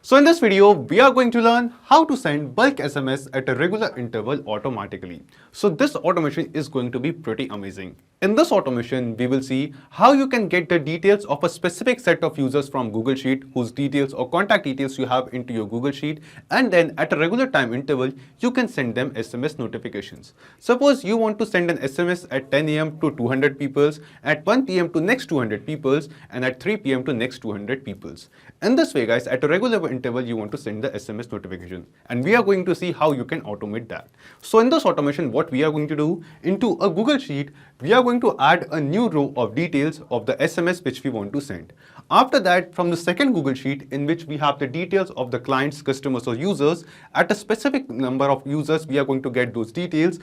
So in this video, we are going to learn how to send bulk SMS at a regular interval automatically. So this automation is going to be pretty amazing. In this automation, we will see how you can get the details of a specific set of users from Google Sheet whose details or contact details you have into your Google Sheet, and then at a regular time interval, you can send them SMS notifications. Suppose you want to send an SMS at 10 a.m. to 200 people, at 1 p.m. to next 200 people, and at 3 p.m. to next 200 people. In this way, guys, at a regular interval, you want to send the SMS notification, and we are going to see how you can automate that. So in this automation, what we are going to do, into a Google Sheet, we are going to add a new row of details of the SMS which we want to send. After that, from the second Google Sheet, in which we have the details of the clients, customers or users, at a specific number of users, we are going to get those details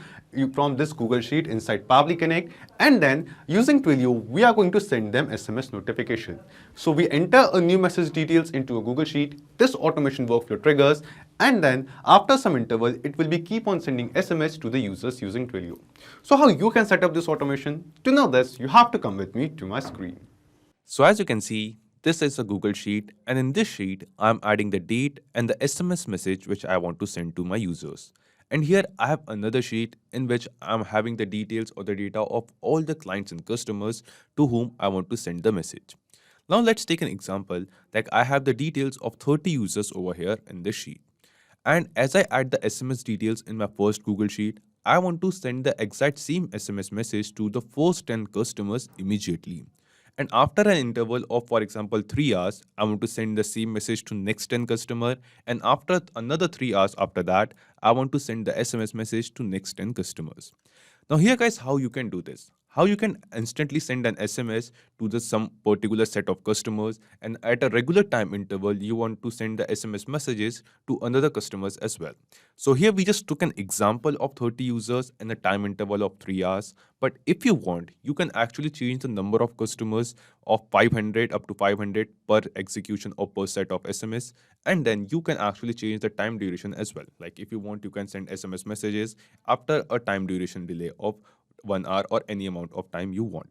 from this Google Sheet inside Pabbly Connect, and then using Twilio, we are going to send them SMS notification. So we enter a new message details into a Google Sheet, this automation workflow triggers, and then after some interval, it will be keep on sending SMS to the users using Twilio. So how you can set up this automation? To know this, you have to come with me to my screen. So as you can see, this is a Google Sheet, and in this sheet, I'm adding the date and the SMS message which I want to send to my users. And here I have another sheet in which I'm having the details or the data of all the clients and customers to whom I want to send the message. Now let's take an example that I have the details of 30 users over here in this sheet. And as I add the SMS details in my first Google Sheet, I want to send the exact same SMS message to the first 10 customers immediately. And after an interval of, for example, 3 hours, I want to send the same message to next 10 customer. And after another 3 hours after that, I want to send the SMS message to next 10 customers. Now here guys, how you can do this. How you can instantly send an SMS to some particular set of customers, and at a regular time interval, you want to send the SMS messages to another customers as well. So here we just took an example of 30 users and a time interval of 3 hours. But if you want, you can actually change the number of customers of 500 up to 500 per execution or per set of SMS. And then you can actually change the time duration as well. Like if you want, you can send SMS messages after a time duration delay of 1 hour or any amount of time you want.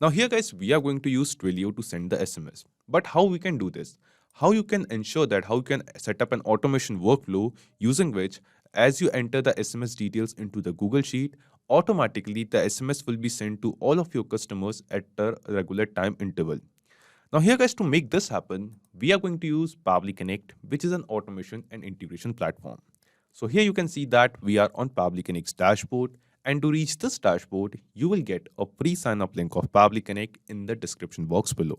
Now here guys, we are going to use Twilio to send the SMS. But how we can do this? How you can ensure that, how you can set up an automation workflow using which as you enter the SMS details into the Google Sheet, automatically the SMS will be sent to all of your customers at a regular time interval. Now here guys, to make this happen, we are going to use Pabbly Connect, which is an automation and integration platform. So here you can see that we are on Pabbly Connect's dashboard. And to reach this dashboard, you will get a free sign-up link of Pabbly Connect in the description box below.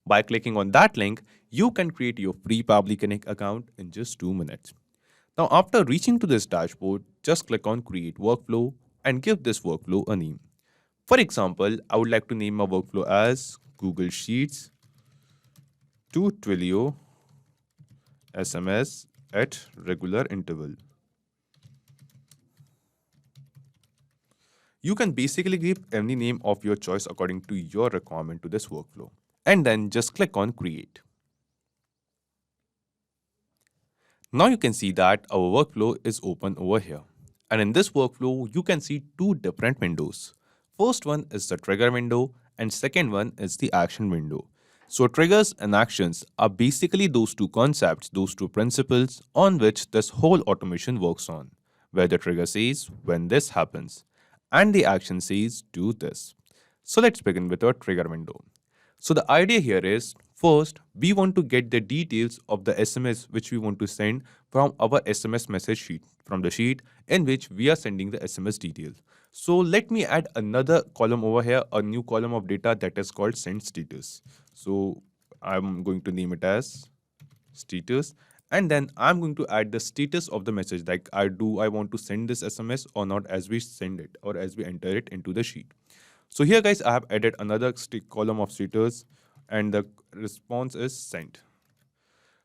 By clicking on that link, you can create your free Pabbly Connect account in just 2 minutes. Now, after reaching to this dashboard, just click on Create Workflow and give this workflow a name. For example, I would like to name my workflow as Google Sheets to Twilio SMS at regular interval. You can basically give any name of your choice according to your requirement to this workflow. And then just click on Create. Now you can see that our workflow is open over here. And in this workflow, you can see 2 different windows. First one is the trigger window and second one is the action window. So triggers and actions are basically those 2 concepts, those 2 principles on which this whole automation works on, where the trigger says when this happens, and the action says do this. So let's begin with our trigger window. So the idea here is, first, we want to get the details of the SMS which we want to send from our SMS message sheet, from the sheet in which we are sending the SMS details. So let me add another column over here, a new column of data that is called send status. So I'm going to name it as status. And then I'm going to add the status of the message, like I want to send this SMS or not as we send it or as we enter it into the sheet. So here guys, I have added another column of status and the response is sent.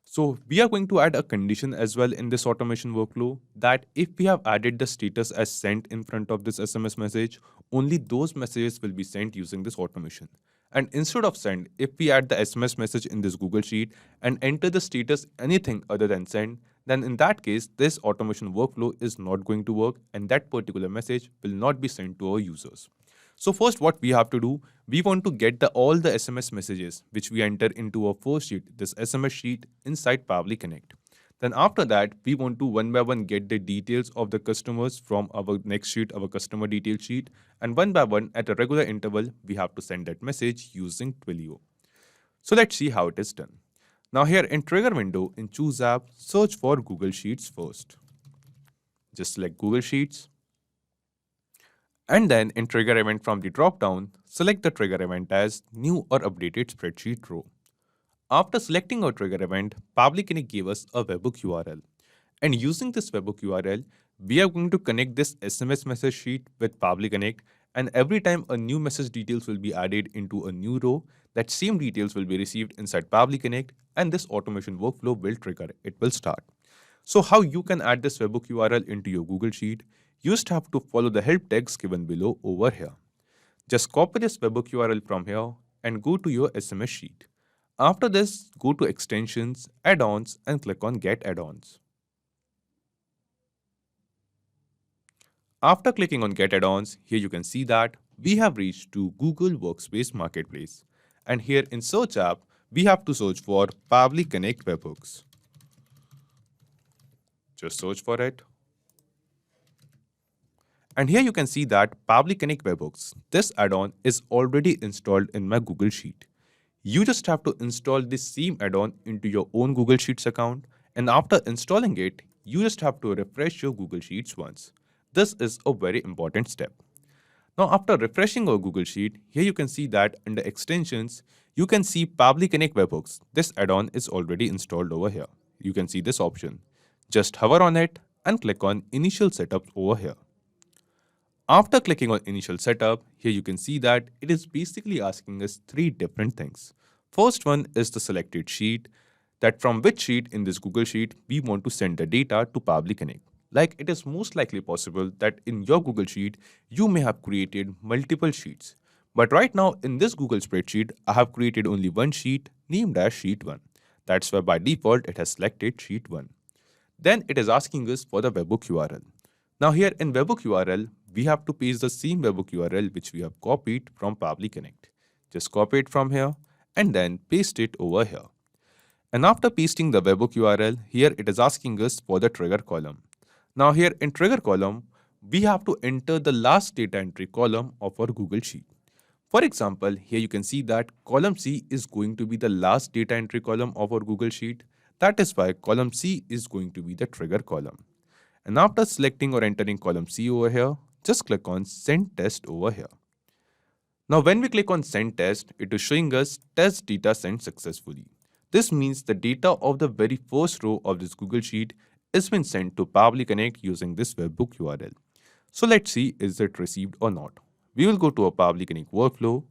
So we are going to add a condition as well in this automation workflow that if we have added the status as sent in front of this SMS message, only those messages will be sent using this automation. And instead of send, if we add the SMS message in this Google Sheet and enter the status anything other than send, then in that case, this automation workflow is not going to work and that particular message will not be sent to our users. So first what we have to do, we want to get all the SMS messages which we enter into our first sheet, this SMS sheet inside Pabbly Connect. Then after that, we want to one by one get the details of the customers from our next sheet, our customer detail sheet, and one by one at a regular interval, we have to send that message using Twilio. So let's see how it is done. Now here in trigger window in choose app, search for Google Sheets first. Just select Google Sheets. And then in trigger event from the drop down, select the trigger event as new or updated spreadsheet row. After selecting our trigger event, Pabbly Connect gave us a webhook URL. And using this webhook URL, we are going to connect this SMS message sheet with Pabbly Connect, and every time a new message details will be added into a new row, that same details will be received inside Pabbly Connect, and this automation workflow will trigger. It will start. So how you can add this webhook URL into your Google Sheet? You just have to follow the help text given below over here. Just copy this webhook URL from here and go to your SMS sheet. After this, go to Extensions, Add-ons and click on Get Add-ons. After clicking on Get Add-ons, here you can see that we have reached to Google Workspace Marketplace. And here in Search app, we have to search for Pabbly Connect Webhooks. Just search for it. And here you can see that Pabbly Connect Webhooks, this add-on is already installed in my Google Sheet. You just have to install this same add-on into your own Google Sheets account, and after installing it, you just have to refresh your Google Sheets once. This is a very important step. Now after refreshing our Google Sheet, here you can see that under Extensions, you can see Pabbly Connect Webhooks. This add-on is already installed over here. You can see this option. Just hover on it and click on Initial Setup over here. After clicking on Initial Setup, here you can see that it is basically asking us three different things. First one is the selected sheet, that from which sheet in this Google Sheet we want to send the data to Pabbly Connect. Like it is most likely possible that in your Google Sheet, you may have created multiple sheets. But right now in this Google spreadsheet, I have created only one sheet named as Sheet 1. That's why by default it has selected Sheet 1. Then it is asking us for the webhook URL. Now here in webhook URL, we have to paste the same webhook URL which we have copied from Pabbly Connect. Just copy it from here and then paste it over here. And after pasting the webhook URL, here it is asking us for the trigger column. Now here in trigger column, we have to enter the last data entry column of our Google Sheet. For example, here you can see that column C is going to be the last data entry column of our Google Sheet. That is why column C is going to be the trigger column. And after selecting or entering column C over here, just click on Send Test over here. Now when we click on Send Test, it is showing us test data sent successfully. This means the data of the very first row of this Google Sheet is been sent to Pabbly Connect using this webhook URL. So let's see is it received or not. We will go to a Pabbly Connect workflow,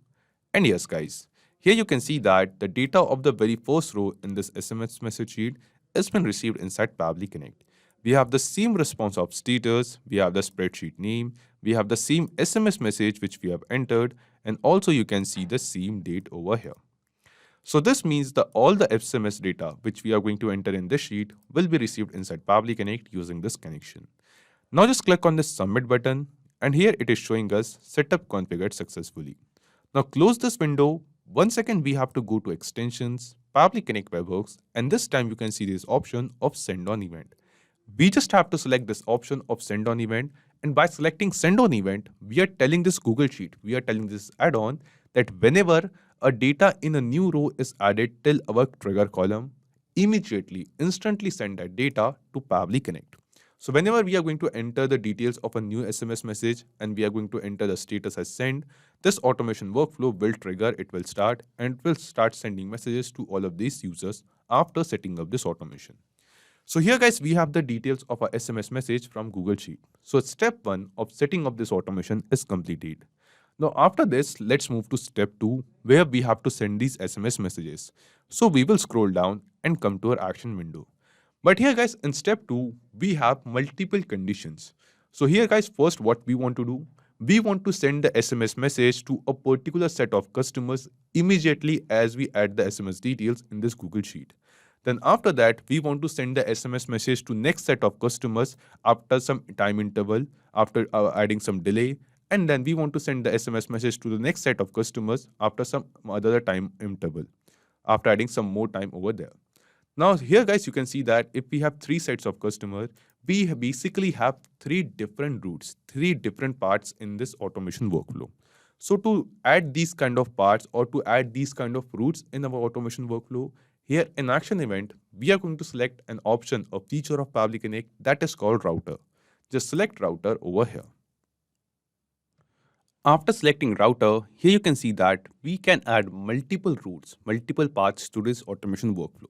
and yes guys, here you can see that the data of the very first row in this SMS message sheet has been received inside Pabbly Connect. We have the same response of status, we have the spreadsheet name, we have the same SMS message which we have entered, and also you can see the same date over here. So this means that all the SMS data which we are going to enter in this sheet will be received inside Pabbly Connect using this connection. Now just click on this submit button, and here it is showing us setup configured successfully. Now close this window. Once again we have to go to Extensions, Pabbly Connect Webhooks, and this time you can see this option of Send on Event. We just have to select this option of Send on Event, and by selecting Send on Event, we are telling this Google Sheet, we are telling this add-on that whenever a data in a new row is added till our trigger column, immediately, instantly send that data to Pabbly Connect. So whenever we are going to enter the details of a new SMS message and we are going to enter the status as send, this automation workflow will trigger, it will start, and it will start sending messages to all of these users after setting up this automation. So here guys, we have the details of our SMS message from Google Sheet. So step 1 of setting up this automation is completed. Now after this, let's move to step 2 where we have to send these SMS messages. So we will scroll down and come to our action window. But here guys, in step 2, we have multiple conditions. So here guys, first what we want to do, we want to send the SMS message to a particular set of customers immediately as we add the SMS details in this Google Sheet. Then after that, we want to send the SMS message to next set of customers after some time interval, after adding some delay. And then we want to send the SMS message to the next set of customers after some other time interval, after adding some more time over there. Now here guys, you can see that if we have three sets of customers, we basically have three different routes, three different parts in this automation workflow. So to add these kind of parts or to add these kind of routes in our automation workflow, here in action event, we are going to select an option, a feature of Pabbly Connect that is called router. Just select router over here. After selecting router, here you can see that we can add multiple routes, multiple paths to this automation workflow.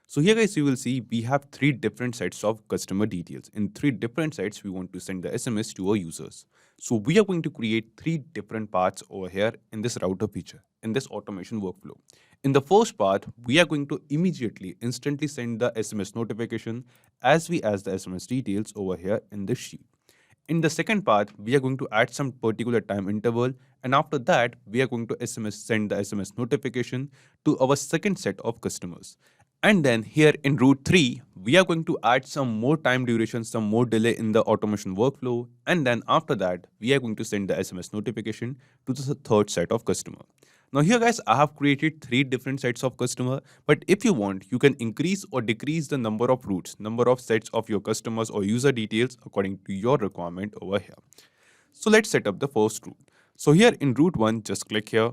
So here guys, you will see we have three different sets of customer details. In three different sets, we want to send the SMS to our users. So we are going to create three different paths over here in this router feature, in this automation workflow. In the first part, we are going to immediately, instantly send the SMS notification as the SMS details over here in this sheet. In the second part, we are going to add some particular time interval, and after that, we are going to send the SMS notification to our second set of customers. And then here in route 3, we are going to add some more time duration, some more delay in the automation workflow, and then after that, we are going to send the SMS notification to the third set of customer. Now here guys, I have created three different sets of customer, but if you want, you can increase or decrease the number of routes, number of sets of your customers or user details according to your requirement over here. So let's set up the first route. So here in route 1, just click here.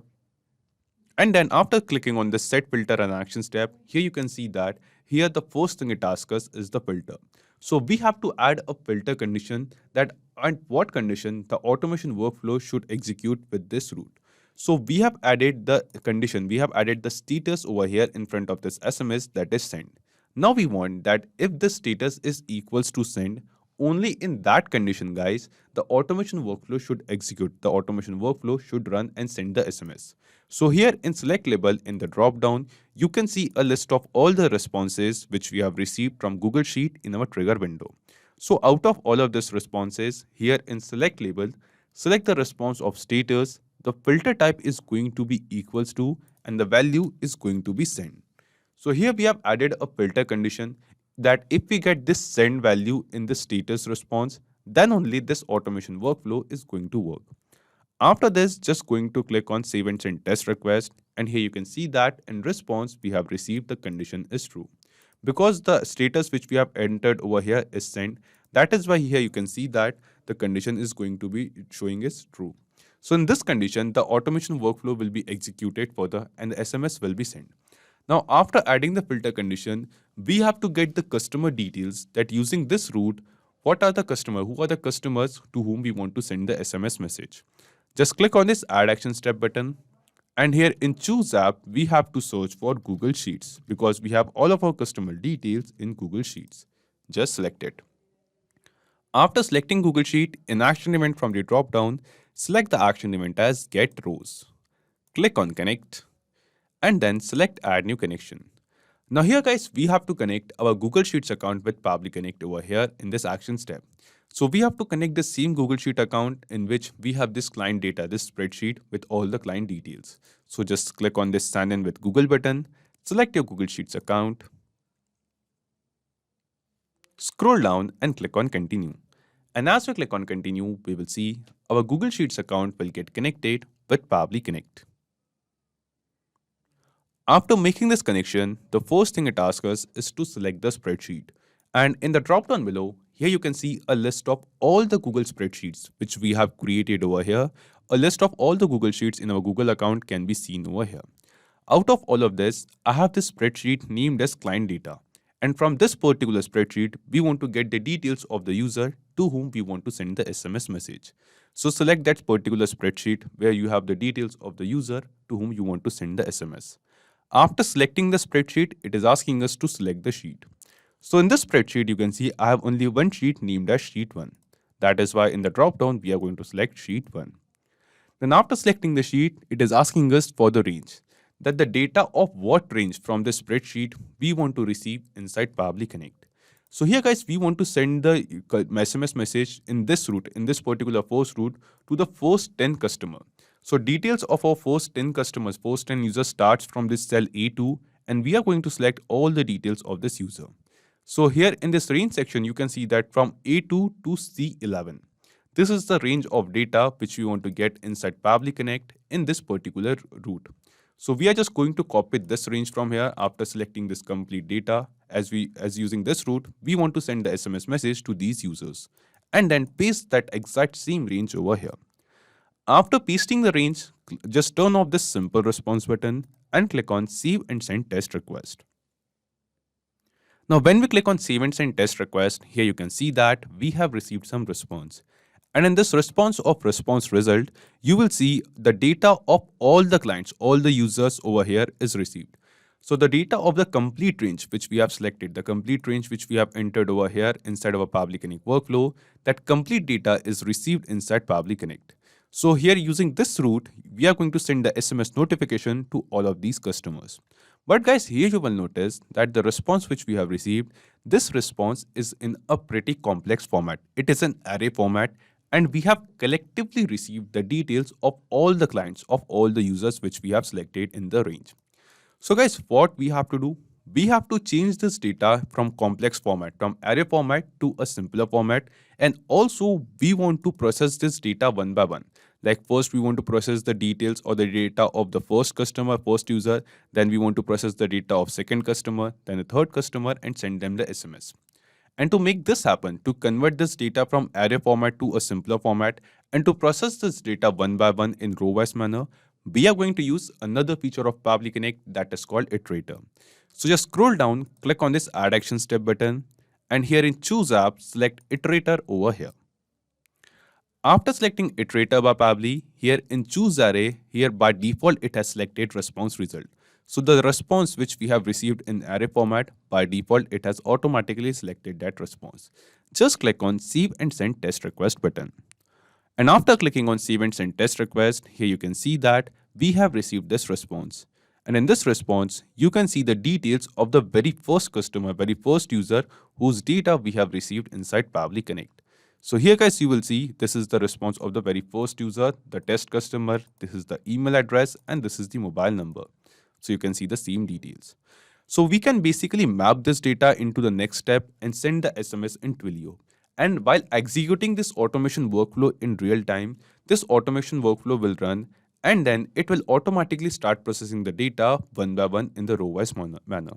And then after clicking on the set filter and actions tab, here you can see that here the first thing it asks us is the filter. So we have to add a filter condition that at what condition the automation workflow should execute with this route. So we have added the condition, we have added the status over here in front of this SMS that is sent. Now we want that if the status is equals to send, only in that condition guys, the automation workflow should execute, the automation workflow should run and send the SMS. So here in select label in the drop down, you can see a list of all the responses which we have received from Google Sheet in our trigger window. So out of all of these responses, here in select label, select the response of status, the filter type is going to be equals to, and the value is going to be send. So here we have added a filter condition that if we get this send value in the status response, then only this automation workflow is going to work. After this, just going to click on save and send test request, and here you can see that in response we have received the condition is true. Because the status which we have entered over here is sent, that is why here you can see that the condition is going to be showing is true. So in this condition, the automation workflow will be executed further and the SMS will be sent. Now, after adding the filter condition, we have to get the customer details that using this route, what are the customer, who are the customers to whom we want to send the SMS message. Just click on this add action step button. And here in choose app, we have to search for Google Sheets because we have all of our customer details in Google Sheets. Just select it. After selecting Google Sheet, in action event from the drop down, select the action event as get rows. Click on connect and then select add new connection. Now here guys, we have to connect our Google Sheets account with Pabbly Connect over here in this actions tab. So we have to connect the same Google Sheet account in which we have this client data, this spreadsheet with all the client details. So just click on this sign in with Google button, select your Google Sheets account, scroll down and click on continue. And as we click on continue, we will see our Google Sheets account will get connected with Pabbly Connect. After making this connection, the first thing it asks us is to select the spreadsheet. And in the drop down below, here you can see a list of all the Google spreadsheets which we have created over here. A list of all the Google Sheets in our Google account can be seen over here. Out of all of this, I have this spreadsheet named as client data. And from this particular spreadsheet, we want to get the details of the user to whom we want to send the SMS message. So select that particular spreadsheet where you have the details of the user to whom you want to send the SMS. After selecting the spreadsheet, it is asking us to select the sheet. So in this spreadsheet, you can see I have only one sheet named as sheet 1. That is why in the drop down, we are going to select sheet 1. Then after selecting the sheet, it is asking us for the range, that the data of what range from the spreadsheet we want to receive inside Pabbly Connect. So here guys, we want to send the SMS message in this route, in this particular first route to the first 10 customer. So details of our first 10 customers, first 10 users starts from this cell A2 and we are going to select all the details of this user. So here in this range section, you can see that from A2 to C11. This is the range of data which we want to get inside Pabbly Connect in this particular route. So we are just going to copy this range from here after selecting this complete data. As using this route, we want to send the SMS message to these users and then paste that exact same range over here. After pasting the range, just turn off this simple response button and click on Save and Send Test Request. Now, when we click on Save and Send Test Request, here you can see that we have received some response. And in this response of response result, you will see the data of all the clients, all the users over here is received. So the data of the complete range which we have selected, the complete range which we have entered over here inside of a Pabbly Connect workflow, that complete data is received inside Pabbly Connect. So here using this route, we are going to send the SMS notification to all of these customers. But guys, here you will notice that the response which we have received, this response is in a pretty complex format. It is an array format and we have collectively received the details of all the clients, of all the users which we have selected in the range. So guys, what we have to do? We have to change this data from complex format, from array format to a simpler format. And also we want to process this data one by one. Like first we want to process the details or the data of the first customer, first user. Then we want to process the data of second customer, then the third customer and send them the SMS. And to make this happen, to convert this data from array format to a simpler format and to process this data one by one in row-wise manner, we are going to use another feature of Pabbly Connect that is called Iterator. So just scroll down, click on this Add Action Step button, and here in Choose App, select Iterator over here. After selecting Iterator by Pabbly, here in Choose Array, here by default it has selected Response Result. So the response which we have received in array format, by default it has automatically selected that response. Just click on Save and Send Test Request button. And after clicking on Save and Send Test Request, here you can see that we have received this response. And in this response, you can see the details of the very first customer, very first user whose data we have received inside Pabbly Connect. So here guys, you will see this is the response of the very first user, the test customer, this is the email address, and this is the mobile number. So you can see the same details. So we can basically map this data into the next step and send the SMS in Twilio. And while executing this automation workflow in real time, this automation workflow will run and then it will automatically start processing the data one by one in the row-wise manner.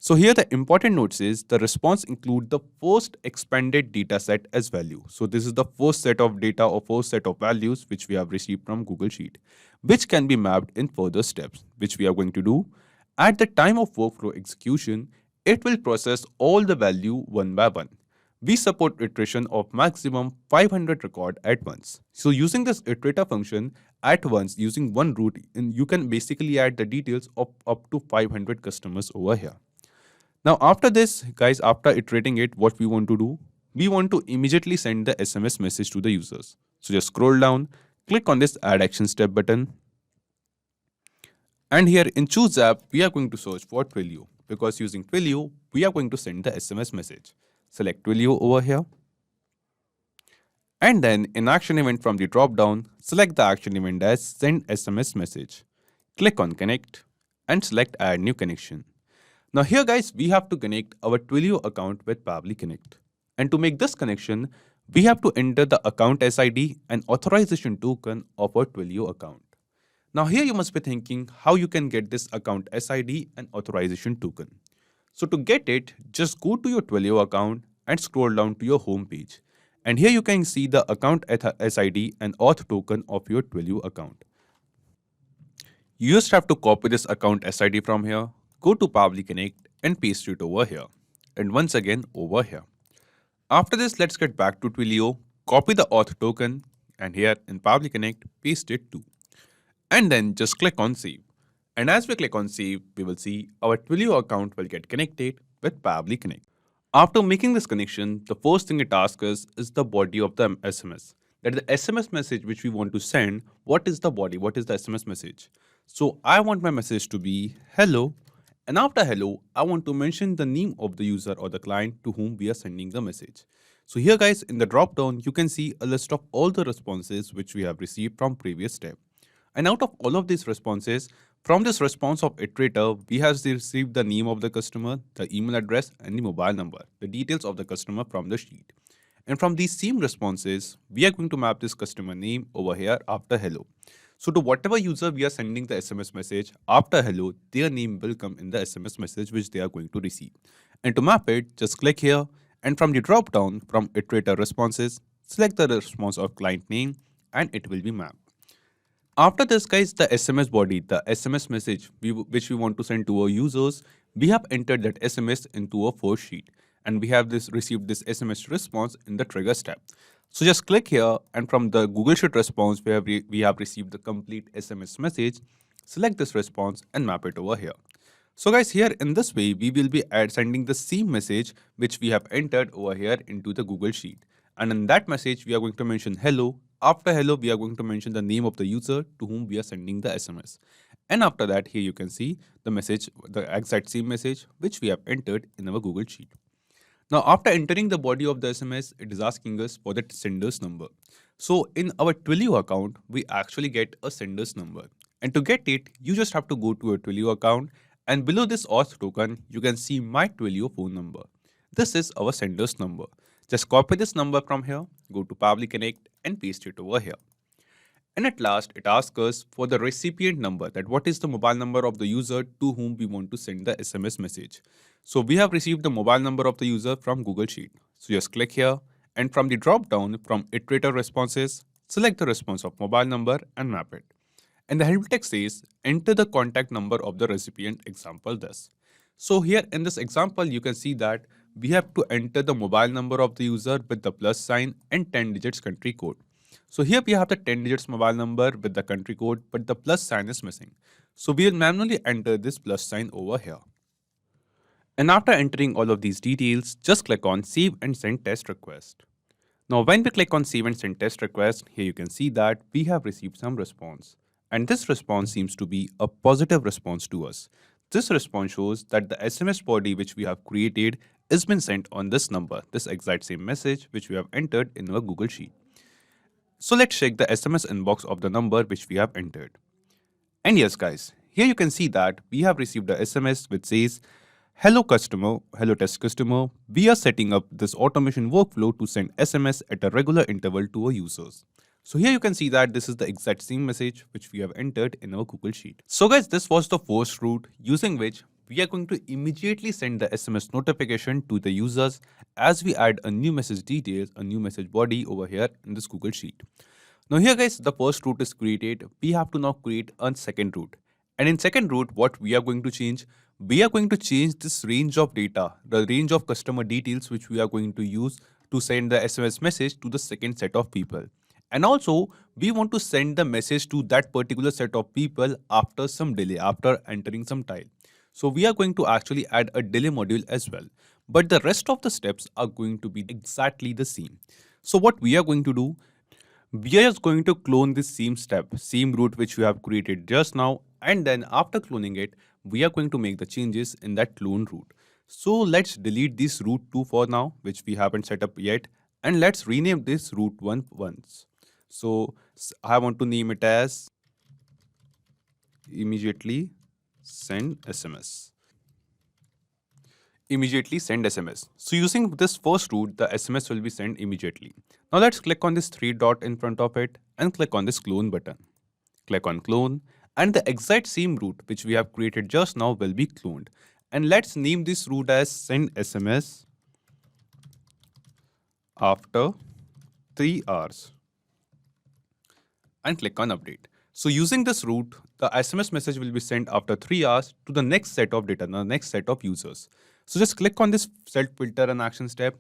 So here the important notes is the response include the first expanded data set as value. So this is the first set of data or first set of values which we have received from Google Sheet, which can be mapped in further steps, which we are going to do. At the time of workflow execution, it will process all the value one by one. We support iteration of maximum 500 record at once. So using this iterator function at once using one route, you can basically add the details of up to 500 customers over here. Now after this, guys, after iterating it, what we want to do? We want to immediately send the SMS message to the users. So just scroll down, click on this Add Action Step button. And here in Choose App, we are going to search for Twilio because using Twilio, we are going to send the SMS message. Select Twilio over here. And then in Action Event from the drop down, select the action event as Send SMS Message. Click on Connect and select Add New Connection. Now here guys, we have to connect our Twilio account with Pabbly Connect. And to make this connection, we have to enter the account SID and authorization token of our Twilio account. Now here you must be thinking how you can get this account SID and authorization token. So to get it, just go to your Twilio account and scroll down to your home page. And here you can see the account SID and auth token of your Twilio account. You just have to copy this account SID from here, go to Pabbly Connect and paste it over here. And once again over here. After this, let's get back to Twilio, copy the auth token and here in Pabbly Connect, paste it too. And then just click on Save. And as we click on Save, we will see our Twilio account will get connected with Pabbly Connect. After making this connection, the first thing it asks us is the body of the SMS. That is the SMS message which we want to send. What is the body? What is the SMS message? So I want my message to be hello. And after hello, I want to mention the name of the user or the client to whom we are sending the message. So here guys, in the drop down, you can see a list of all the responses which we have received from previous step. And out of all of these responses, from this response of Iterator, we have received the name of the customer, the email address, and the mobile number, the details of the customer from the sheet. And from these same responses, we are going to map this customer name over here after hello. So to whatever user we are sending the SMS message after hello, their name will come in the SMS message which they are going to receive. And to map it, just click here, and from the drop down from Iterator Responses, select the response of client name and it will be mapped. After this, guys, the SMS body, the SMS message which we want to send to our users, we have entered that SMS into a first sheet, and we have received this SMS response in the trigger step. So just click here, and from the Google Sheet response, where we have received the complete SMS message, select this response and map it over here. So guys, here in this way, we will be sending the same message which we have entered over here into the Google Sheet. And in that message, we are going to mention hello. After hello, we are going to mention the name of the user to whom we are sending the SMS. And after that, here you can see the message, the exact same message which we have entered in our Google Sheet. Now, after entering the body of the SMS, it is asking us for the sender's number. So in our Twilio account, we actually get a sender's number. And to get it, you just have to go to a Twilio account, and below this auth token, you can see my Twilio phone number. This is our sender's number. Just copy this number from here, go to Pabbly Connect and paste it over here. And at last, it asks us for the recipient number, that what is the mobile number of the user to whom we want to send the SMS message. So we have received the mobile number of the user from Google Sheet. So just click here, and from the drop down from Iterator Responses, select the response of mobile number and map it. And the help text says, enter the contact number of the recipient, example this. So here in this example, you can see that we have to enter the mobile number of the user with the plus sign and 10 digits country code. So here we have the 10 digits mobile number with the country code, but the plus sign is missing. So we will manually enter this plus sign over here. And after entering all of these details, just click on Save and Send Test Request. Now when we click on Save and Send Test Request, here you can see that we have received some response. And this response seems to be a positive response to us. This response shows that the SMS body which we have created is been sent on this number, this exact same message which we have entered in our Google Sheet. So let's check the SMS inbox of the number which we have entered. And yes guys, here you can see that we have received a SMS which says, hello customer, hello test customer, we are setting up this automation workflow to send SMS at a regular interval to our users. So here you can see that this is the exact same message which we have entered in our Google Sheet. So guys, this was the first route using which we are going to immediately send the SMS notification to the users as we add a new message details, a new message body over here in this Google Sheet. Now here guys, the first route is created. We have to now create a second route. And in second route, what we are going to change, we are going to change this range of data, the range of customer details which we are going to use to send the SMS message to the second set of people. And also, we want to send the message to that particular set of people after some delay, after entering some time. So we are going to actually add a delay module as well. But the rest of the steps are going to be exactly the same. So what we are going to do, we are just going to clone this same step, same route which we have created just now. And then after cloning it, we are going to make the changes in that clone route. So let's delete this route 2 for now, which we haven't set up yet. And let's rename this route 1 once. So I want to name it as immediately send SMS. Immediately send SMS. So using this first route, the SMS will be sent immediately. Now let's click on this 3 dot in front of it and click on this clone button. Click on clone, and the exact same route which we have created just now will be cloned. And let's name this route as send SMS after 3 hours. And click on update. So using this route, the SMS message will be sent after 3 hours to the next set of data, the next set of users. So just click on this set filter and action step.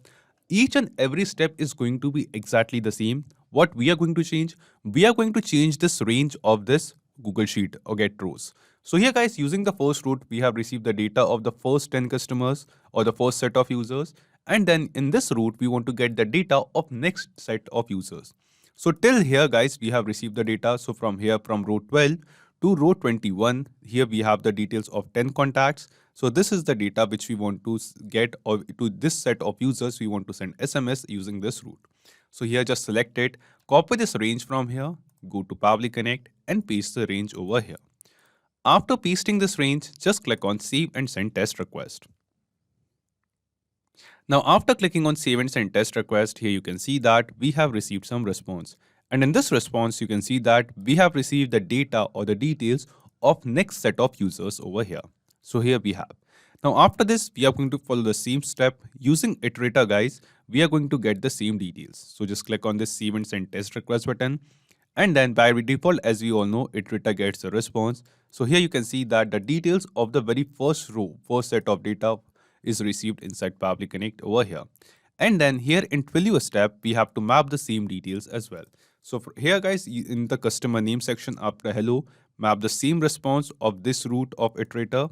Each and every step is going to be exactly the same. What we are going to change? We are going to change this range of this Google Sheet or get rows. So here guys, using the first route, we have received the data of the first 10 customers or the first set of users. And then in this route, we want to get the data of next set of users. So till here guys, we have received the data. So from here, from row 12 to row 21, here we have the details of 10 contacts. So this is the data which we want to get, or to this set of users, we want to send SMS using this route. So here just select it, copy this range from here, go to Pabbly Connect and paste the range over here. After pasting this range, just click on Save and Send Test Request. Now, after clicking on Save and Send Test Request, here you can see that we have received some response. And in this response, you can see that we have received the data or the details of next set of users over here. So here we have. Now, after this, we are going to follow the same step. Using Iterator, guys, we are going to get the same details. So just click on this Save and Send Test Request button. And then by default, as we all know, Iterator gets a response. So here you can see that the details of the very first row, first set of data is received inside Pabbly Connect over here. And then here in Twilio step, we have to map the same details as well. So here guys, in the customer name section after hello, map the same response of this root of iterator,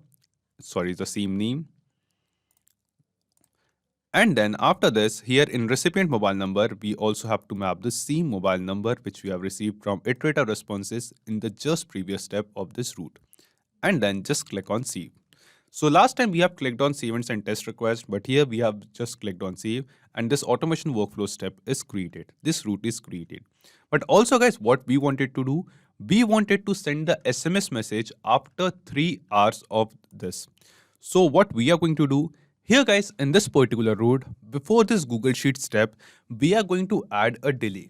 sorry, the same name. And then after this, here in recipient mobile number, we also have to map the same mobile number which we have received from Iterator Responses in the just previous step of this route. And then just click on Save. So last time we have clicked on Save and Send Test Request, but here we have just clicked on Save and this automation workflow step is created. This route is created. But also guys, what we wanted to do, we wanted to send the SMS message after 3 hours of this. So what we are going to do, here guys, in this particular route, before this Google Sheet step, we are going to add a delay.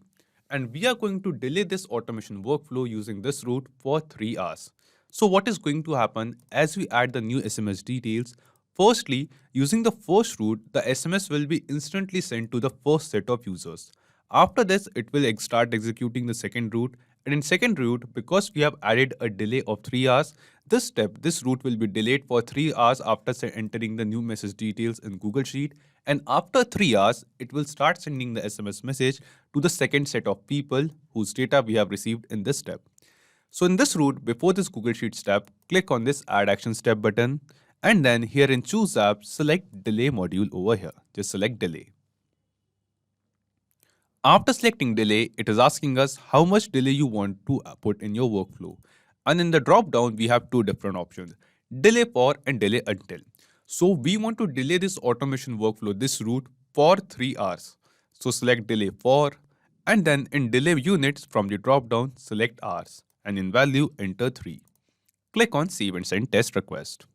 And we are going to delay this automation workflow using this route for 3 hours. So what is going to happen as we add the new SMS details? Firstly, using the first route, the SMS will be instantly sent to the first set of users. After this, it will start executing the second route. And in second route, because we have added a delay of 3 hours, this route will be delayed for 3 hours after entering the new message details in Google Sheet. And after 3 hours, it will start sending the SMS message to the second set of people whose data we have received in this step. So in this route, before this Google Sheet step, click on this Add Action Step button. And then here in Choose App, select Delay module over here. Just select Delay. After selecting delay, it is asking us how much delay you want to put in your workflow. And in the drop down, we have two different options, delay for and delay until. So we want to delay this automation workflow, this route for 3 hours. So select delay for, and then in delay units from the drop down, select hours, and in value, enter 3. Click on Save and Send Test Request.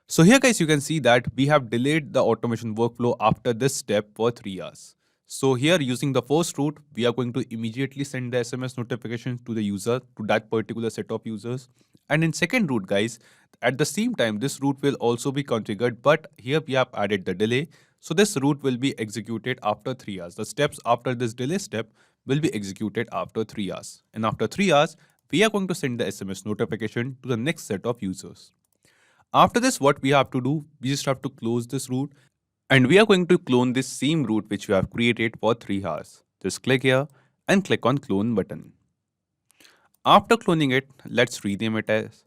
So here guys, you can see that we have delayed the automation workflow after this step for 3 hours. So here using the first route, we are going to immediately send the SMS notification to the user, to that particular set of users. And in second route guys, at the same time, this route will also be configured, but here we have added the delay. So this route will be executed after 3 hours. The steps after this delay step will be executed after 3 hours. And after 3 hours, we are going to send the SMS notification to the next set of users. After this, what we have to do, we just have to close this route. And we are going to clone this same route which we have created for 3 hours. Just click here and click on clone button. After cloning it, let's rename it as,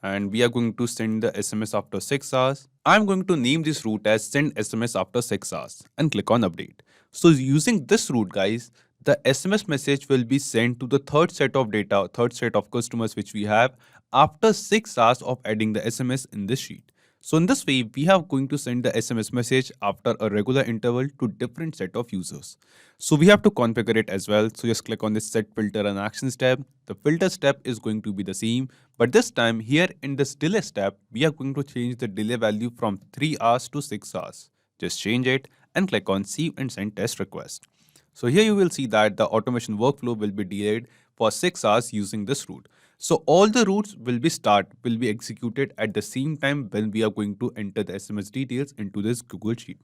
and we are going to send the SMS after 6 hours. I'm going to name this route as send SMS after 6 hours and click on update. So using this route guys, the SMS message will be sent to the third set of data, third set of customers which we have after 6 hours of adding the SMS in this sheet. So in this way, we are going to send the SMS message after a regular interval to different set of users. So we have to configure it as well. So just click on this Set Filter and Actions tab. The filter step is going to be the same, but this time here in this delay step, we are going to change the delay value from 3 hours to 6 hours. Just change it and click on Save and Send Test Request. So here you will see that the automation workflow will be delayed for 6 hours using this route. So all the routes will be executed at the same time when we are going to enter the SMS details into this Google Sheet.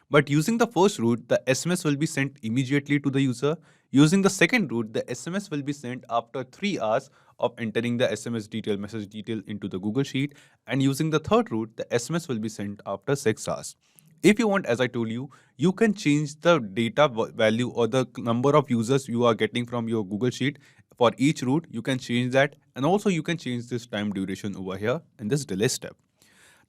But using the first route, the SMS will be sent immediately to the user. Using the second route, the SMS will be sent after 3 hours of entering the SMS detail, message detail into the Google Sheet. And using the third route, the SMS will be sent after 6 hours. If you want, as I told you, you can change the data value or the number of users you are getting from your Google Sheet for each route. You can change that, and also you can change this time duration over here in this delay step.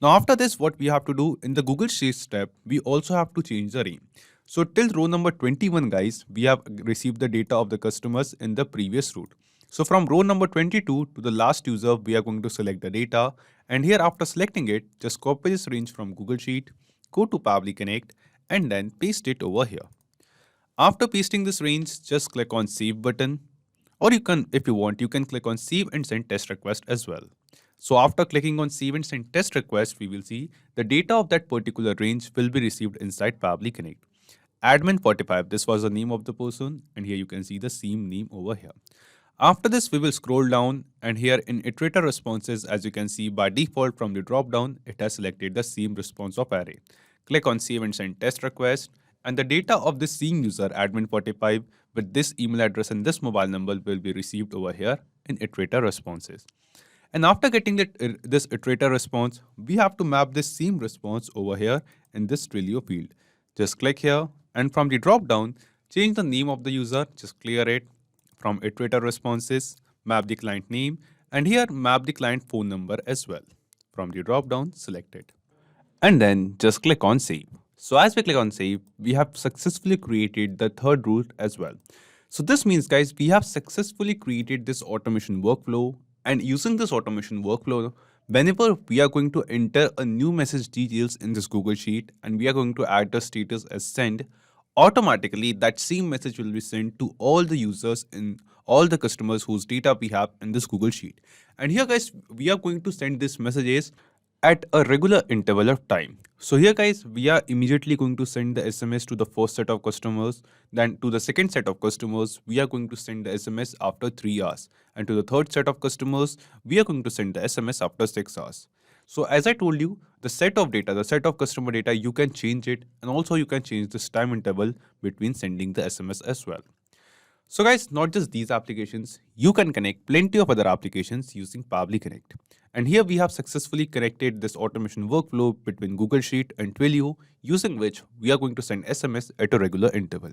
Now after this, what we have to do in the Google Sheet step, we also have to change the range. So till row number 21 guys, we have received the data of the customers in the previous route. So from row number 22 to the last user, we are going to select the data, and here after selecting it, just copy this range from Google Sheet, go to Pabbly Connect, and then paste it over here. After pasting this range, just click on Save button, or you can, if you want, you can click on Save and Send Test Request as well. So after clicking on Save and Send Test Request, we will see the data of that particular range will be received inside Pabbly Connect. Admin 45, this was the name of the person, and here you can see the same name over here. After this, we will scroll down, and here in Iterator Responses, as you can see by default from the drop down, it has selected the same response of array. Click on Save and Send Test Request, and the data of this same user, admin 45, with this email address and this mobile number will be received over here in Iterator Responses. And after getting this iterator response, we have to map this same response over here in this Twilio field. Just click here, and from the drop down, change the name of the user, just clear it. From iterator responses, map the client name, and here map the client phone number as well. From the drop down, select it. And then just click on save. So as we click on save, we have successfully created the third route as well. So this means, guys, we have successfully created this automation workflow, and using this automation workflow, whenever we are going to enter a new message details in this Google Sheet and we are going to add the status as send, automatically that same message will be sent to all the users in all the customers whose data we have in this Google Sheet. And here, guys, we are going to send these messages at a regular interval of time. So here, guys, we are immediately going to send the SMS to the first set of customers. Then to the second set of customers, we are going to send the SMS after 3 hours. And to the third set of customers, we are going to send the SMS after 6 hours. So as I told you, the set of data, the set of customer data, you can change it, and also you can change this time interval between sending the SMS as well. So guys, not just these applications, you can connect plenty of other applications using Pabbly Connect. And here we have successfully connected this automation workflow between Google Sheet and Twilio, using which we are going to send SMS at a regular interval.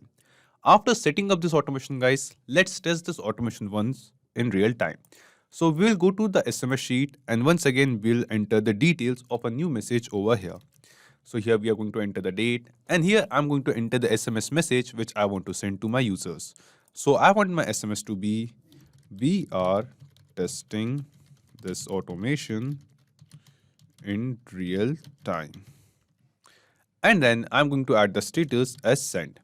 After setting up this automation, guys, let's test this automation once in real time. So we will go to the SMS sheet, and once again we'll enter the details of a new message over here. So here we are going to enter the date, and here I'm going to enter the SMS message which I want to send to my users. So I want my SMS to be, we are testing this automation in real time. And then I'm going to add the status as send.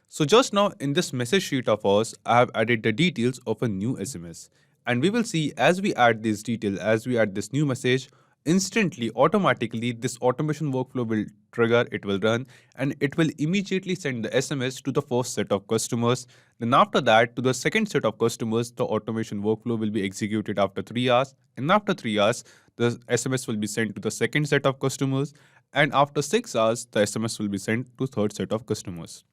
So just now in this message sheet of ours, I have added the details of a new SMS. And we will see as we add this detail, as we add this new message, instantly, automatically, this automation workflow will trigger, it will run, and it will immediately send the SMS to the first set of customers. Then after that, to the second set of customers, the automation workflow will be executed after 3 hours. And after 3 hours, the SMS will be sent to the second set of customers. And after 6 hours, the SMS will be sent to third set of customers.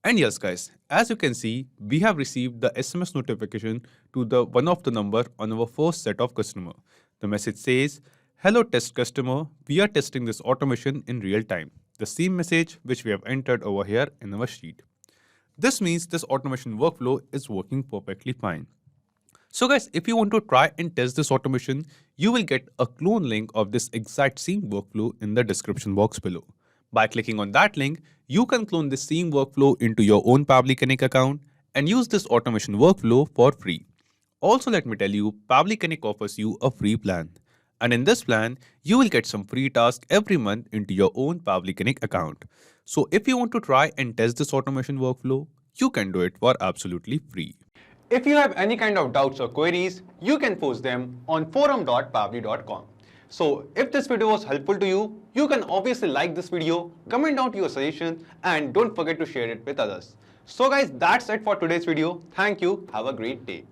And yes, guys, as you can see, we have received the SMS notification to the one of the number on our first set of customer. The message says, hello test customer, we are testing this automation in real time. The same message which we have entered over here in our sheet. This means this automation workflow is working perfectly fine. So guys, if you want to try and test this automation, you will get a clone link of this exact same workflow in the description box below. By clicking on that link, you can clone the same workflow into your own Pabbly Connect account and use this automation workflow for free. Also, let me tell you, Pabbly Connect offers you a free plan. And in this plan, you will get some free tasks every month into your own Pabbly Connect account. So if you want to try and test this automation workflow, you can do it for absolutely free. If you have any kind of doubts or queries, you can post them on forum.pabbly.com. So if this video was helpful to you, you can obviously like this video, comment down your suggestion, and don't forget to share it with others. So guys, that's it for today's video. Thank you. Have a great day.